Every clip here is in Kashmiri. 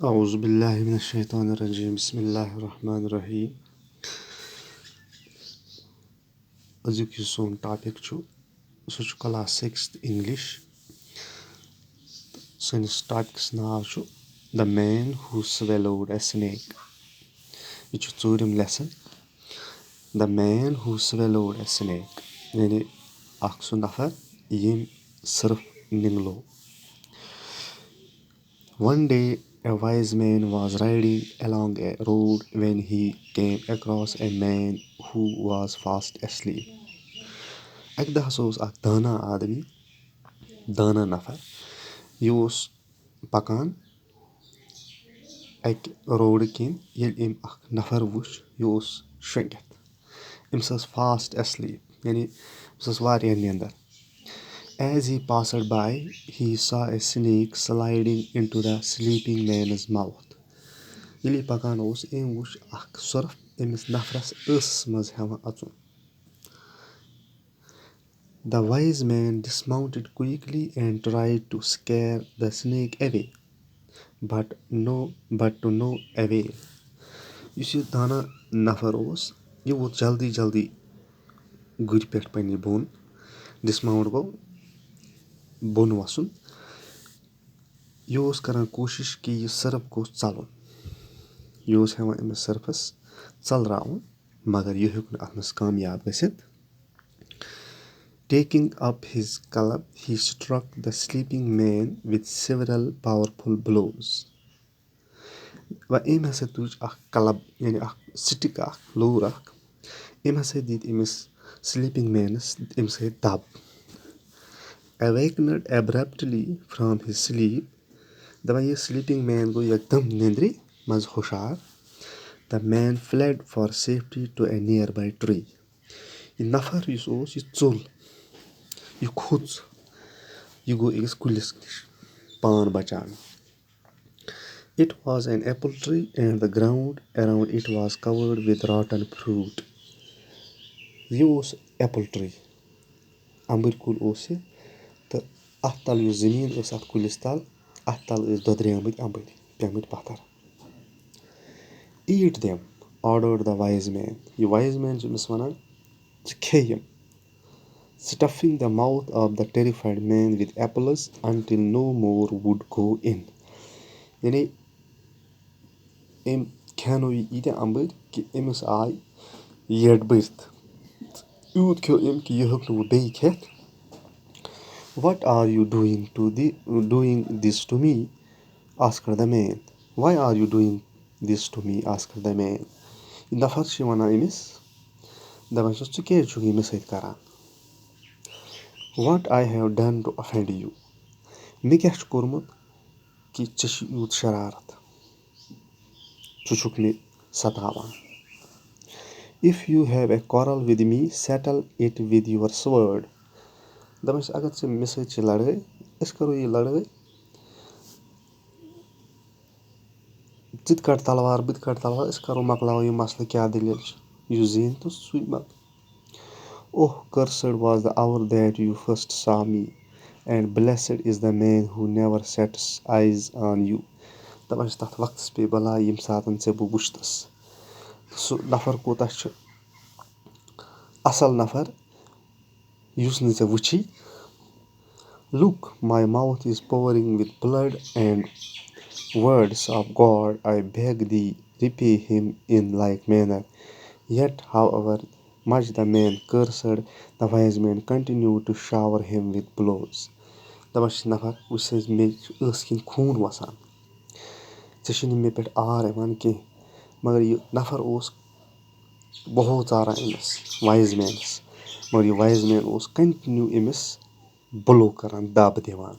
أعوذ بالله من الشيطان الرجيم بسم الله الرحمن الرحيم أزيك يسون topic چھُ سُہ چھُ class 6th English سٲنِس ٹاپِکَس ناو چھُ The Man Who Swallowed a Snake یہِ چھُ 4م lesson The Man Who Swallowed a Snake یعنی اکھ سُہ نفر ییٚمۍ Surf نِگلو One day a wise man was riding along a road when he came across a man who was fast asleep. اَکہِ دۄہ ہسا اوس اکھ دانا نفر یہِ اوس پکان اَکہِ روڈٕ کِنۍ ییٚلہِ أمۍ اکھ نفر وُچھ یہِ اوس شۄنٛگِتھ أمِس ٲس فاسٹ ایسلیپ یعنی أمِس ٲس واریاہ نیندر As he passed by, he saw a snake sliding into the sleeping man's mouth. ییٚلہِ یہِ پکان اوس أمۍ وُچھ اکھ سۄرف أمِس نفرس ٲسس منٛز ہٮ۪وان اژُن The wise man dismounted quickly and tried to scare the snake away, but to no avail. یُس یہِ دانا نفر اوس یہِ ووت جلدی گُرِ پٮ۪ٹھ پننہِ بۄن ڈسماوُنٹ گوٚو بۄن وسُن یہِ اوس کران کوٗشش کہِ یہِ سرف گوٚژھ ژلُن یہِ اوس ہٮ۪وان أمِس سرفس ژلراوُن مگر یہِ ہیوٚک نہٕ اتھ منٛز کامیاب گٔژھِتھ Taking up his club, he struck the sleeping man with several powerful blows. أمۍ ہسا تُج اکھ کلب یعنی اکھ سٹِک اکھ لوٗر اکھ أمۍ ہسا دِتۍ أمِس سلیٖپنگ مینس اَمہِ سۭتۍ دب Awakened abruptly from his sleep, دپان یہِ سلیٖپنگ مین گوٚو یکدم نیندرِ منٛز ہُشار The man fled for safety to a nearby tree. یہِ نفر یُس اوس یہِ ژوٚل یہِ کھوٚژ یہِ گوٚو أکِس کُلِس نِش پان بچاونہِ It was an apple tree and the ground around it was covered with rotten fruit. یہِ اوس ایپل ٹری اَمبٕرۍ کُل اوس یہِ تہٕ اَتھ تل یُس زٔمیٖن ٲس اَتھ کُلِس تل اَتھ تل ٲسۍ دۄدریمٕتۍ اَمبٕرۍ پیٚمٕتۍ پتھر Eat them, ordered the wise man. یہِ wise man چھُ أمِس وَنان ژٕ کھے یِم Stuffing the mouth of the terrified man with apples until no more would go in. یعنی أمۍ کھیانو یہِ ییٖتیٛاہ اَمبٕرۍ کہِ أمِس آے یٔڈ بٔرِتھ یوٗت کھیوٚو أمۍ کہِ یہِ ہیوٚک نہٕ وۄنۍ بیٚیہِ کھٮ۪تھ What are you doing this to me? asked the man. Why are you doing this to me? asked the man. یہِ نفر چھِ وَنان أمِس دَپان چھُس ژٕ کیٛازِ چھُکھ یہِ مےٚ سۭتۍ کران What I have done to offend you? مےٚ کیٛاہ چھُ کوٚرمُت کہِ ژےٚ چھُ یوٗت شرارت ژٕ چھُکھ مےٚ ستاوان If you have a quarrel with me, settle it with your sword. دَپان چھِ اگر ژےٚ مےٚ سۭتۍ چھِ لڑٲے أسۍ کرو یہِ لڑٲے ژٕ تہِ کڑ تلوار بہٕ تہِ کڑٕ تلوار أسۍ کرو مۄکلاوو یہِ مسلہٕ کیٛاہ دٔلیٖل چھِ یُس زینہِ تہٕ سُے Oh, cursed was the hour that you first saw me, and blessed is the man who never sets eyes on you. دَپان چھِ تَتھ وقتس پے بلاے ییٚمہِ ساتہٕ ژےٚ بہٕ وٕچھتس سُہ نفر کوٗتاہ چھُ اَصٕل نفر یُس نہٕ ژےٚ وٕچھی Look, my mouth is pouring with blood and words of God. I beg thee, repay him in like manner. Yet, however much the man cursed, the wise man continued to shower him with blows. دَپان چھِ نفر وٕچھ حظ مےٚ چھُ ٲسہٕ کِنۍ خوٗن وَسان ژےٚ چھُنہٕ مےٚ پٮ۪ٹھ آر یِوان کیٚنٛہہ مگر یہِ نفر اوس بہت ژاران أمِس وایز مینس مگر یہِ وایز مین اوس کنٹِنیوٗ أمِس بلو کران دب دِوان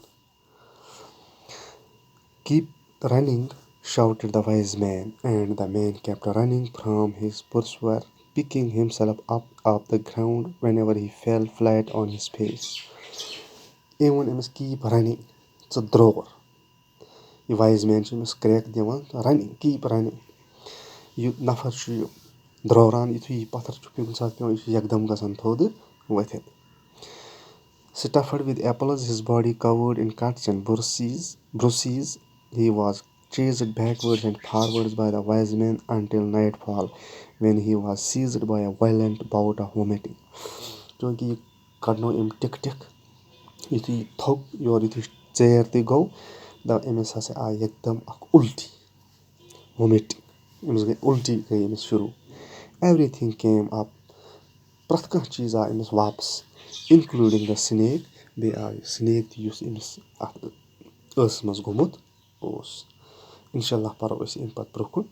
Keep running, shouted the wise man, and the man kept running from his pursuer, picking himself up off the ground whenever he fell flat on his face. أمۍ ووٚن أمِس keep running ژٕ درٛور یہِ وایز مین چھُ أمِس کرٛیٚکھ دِوان running keep running یہِ نفر چھُ یہِ درٛوران یِتھُے یہِ پتھر چھُ کُنہِ ساتہٕ پیٚوان یہِ چھُ یکدم گژھان تھوٚد ؤتھِتھ Stuffed with apples, his body covered in cuts and bruises, he was chased backwards and forwards by the wise men until nightfall, when he was seized by a violent bout of vomiting. चूँकि यह कड़नो अम टिक टिक यु थोक योर यु चेयर तु गो दप अमिस हसा आय एकदम उल्टी वोमिट अमिस गई उल्टी गई अमिस शुरू एवरीथिंग केम अप प्रथ कह चीज आय अमिस वापस इंक्लूडिंग द स्नेक बे आय स्नेक तुस अमिस अस मज गोमुत ओस इंशाल्लाह परो अस अम पत ब्रोकुन